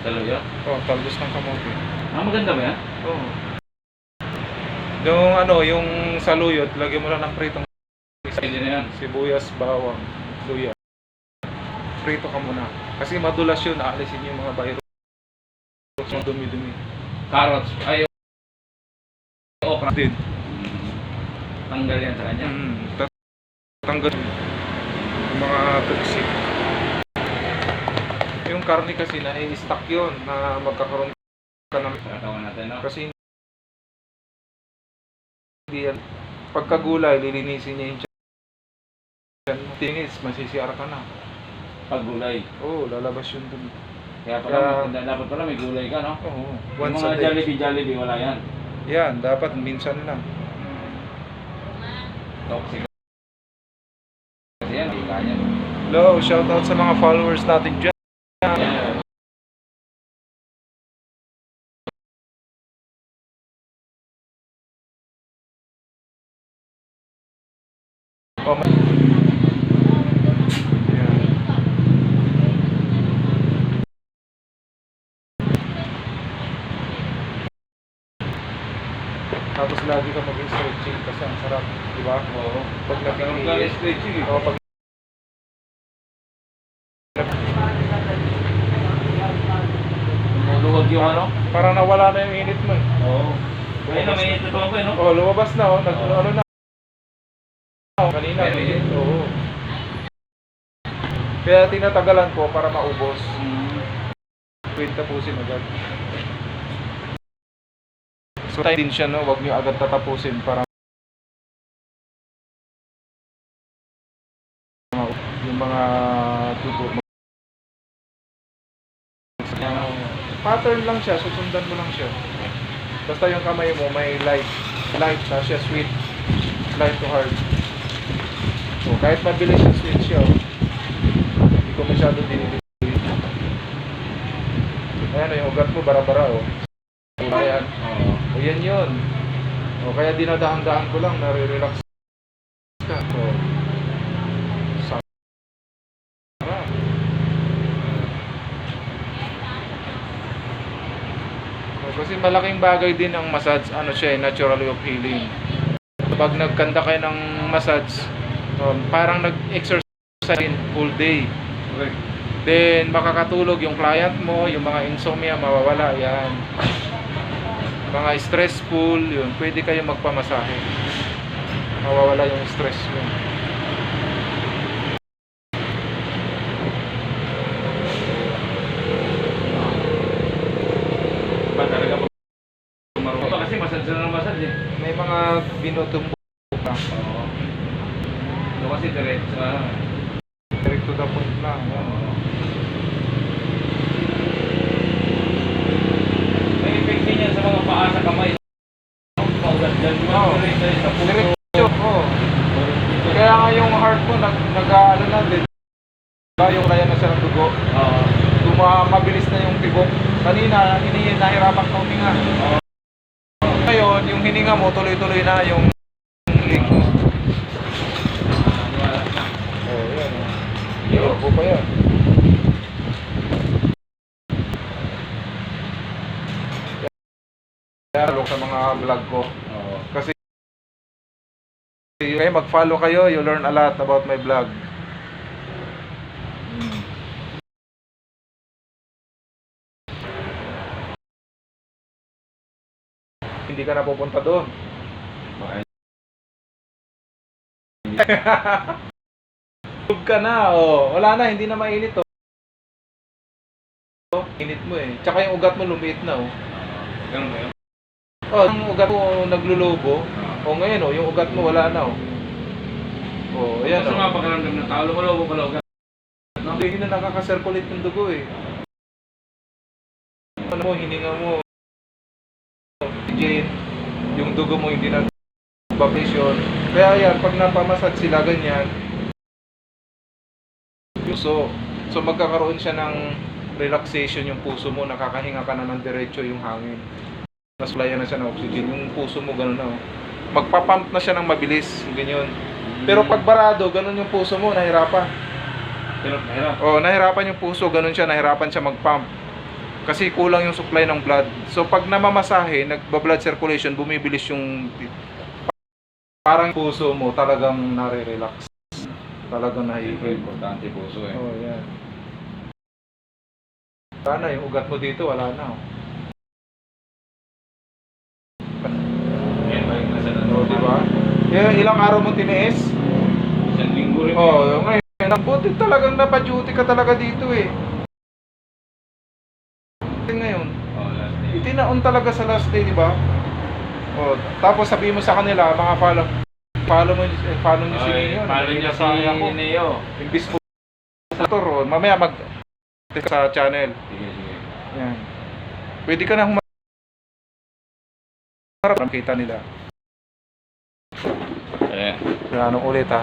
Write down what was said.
Talaga? Oh, talbos ng kamote. Maganda ba yan? Oo. Yung ano, yung saluyot, lagyan mo lang ng pritong Pwede na yan. sibuyas, bawang, luya. Prito ka muna. Kasi madulas yun, aalisin yung mga virus. Yung dumi-dumi. Carrots. Ay, okra. Din. Tanggal yan sa kanya. Tatanggal yung mga toxic. Yung karne kasi na i-stock yun na magkakaroon ka ng... Sa katawan natin, no? Kasi hindi yan. Pagkagulay, lilinisin niya yung tiyan. Tingis, masisiar ka na. Paggulay. Oo, lalabas yun dun. Kaya pala, dapat pala may gulay ka, no? Oo. Yung Once mga a day. Jollibee, wala yan. Yan, dapat minsan lang. Toxic. Kasi yan, di kanya. Hello, shoutout sa mga followers natin dyan. Yeah. Oh, yan. Tapos lagi ka mag-stretching kasi ang sarap, di ba? Oo. Pag Nagkaroon ka ng stretching, eh. Oo, pag Luluwag yung ano? parang nawala na yung init mo eh. Oo. Ayun na, may ito pa ako, no? Oh, lumabas na oh, Oo. ano na. Oh, kanina. Pero yun. Oo. Kaya tinatagalan ko para maubos. Wait, tapusin agad. So, time din siya, no? Huwag niyo agad tatapusin para yung mga dugo. Pattern lang siya, susundan mo lang siya. Basta yung kamay mo may light na siya, sweet, light to hard. So, kahit mabilis yung sweet siya, oh. Hindi ko masyado dinidili. Ayan, yung ugat mo, bara-bara, oh. Ayan. Oo. O yan yun. O kaya dinadahan-dahan ko lang, nare-relax ka. So, sarap. O, kasi malaking bagay din ang massage, ano siya, natural way of healing. Pag nagkanda kayo ng massage, parang nag-exercise full day. Okay. Then makakatulog yung client mo, yung mga insomnia mawawala yan. Mga stressful, yun, pwede kayo magpamasahe. Mawawala yung stress mo. Ba talaga marunong pa kasi massage na ng massage, eh. May mga binutumbok ka. Oo. Ito kasi diretso. Direct to the point lang. Oo. May effect din yan sa mga paa sa kamay. Paulat dyan. Oo. Sa puso. Diretso, oo. Kaya nga yung heart mo, nag-ano na din. Yung kaya na siya ng dugo. Oo. Mabilis na yung tibok. Kanina, nahirapan ka huminga. Ngayon, yung hininga mo, tuloy-tuloy na yung link mo. Oh, yan. Hirap pa yan. Kaya look sa mga vlog ko. Oo. Kasi mag-follow kayo, you learn a lot about my vlog. Hindi ka na pupunta doon. Tug ka na, oh. Wala na, hindi na mainit, oh. Init mo eh. Tsaka yung ugat mo lumiit na, oh. Ganun ba yun? Oh, yung ugat mo naglulubo. Oh, ngayon, oh, yung ugat mo wala na, oh. Oh, ayan, Kasi oh. mga pakiramdam ng tao, lumalobo pala ugat. Hindi na nakaka-circulate yung dugo, eh. Ano mo, hininga mo. Jane, yung dugo mo hindi na vibration. Kaya yan, pag napamassage sila ganyan, puso. So magkakaroon siya ng relaxation yung puso mo, nakakahinga ka na ng diretso yung hangin. Nasuplayan na siya ng oxygen, yung puso mo gano'n na. Oh. Magpapump na siya ng mabilis, ganyan. Pero pag barado, gano'n yung puso mo, nahirapan. Hirap na hirap. Oh, nahirapan yung puso, gano'n siya, nahirapan siya mag-pump. Kasi kulang yung supply ng blood. So pag namamasahe, nagba-blood circulation, bumibilis yung parang puso mo talagang nare-relax. Talagang Siyempre, nahihil. importante puso eh. Oh, yan. Sana yung ugat mo dito, wala na. Oh. Yan ba yung nasa Oh, di ba? Ilang araw mo tiniis? Isang linggo rin. Oh, ngayon, buti talagang napa-duty ka talaga dito eh. Ngayon, Oh, last day. itinaon talaga sa last day, di ba? Oh, tapos sabihin mo sa kanila, mga follow nyo si Neo. Follow niya si Sayang ako. Neo. Imbis mo motor, oh, mamaya mag sa channel. Sige, sige. Yan. Pwede ka na humarap, kita nila. Ayan. Ano ulit ha?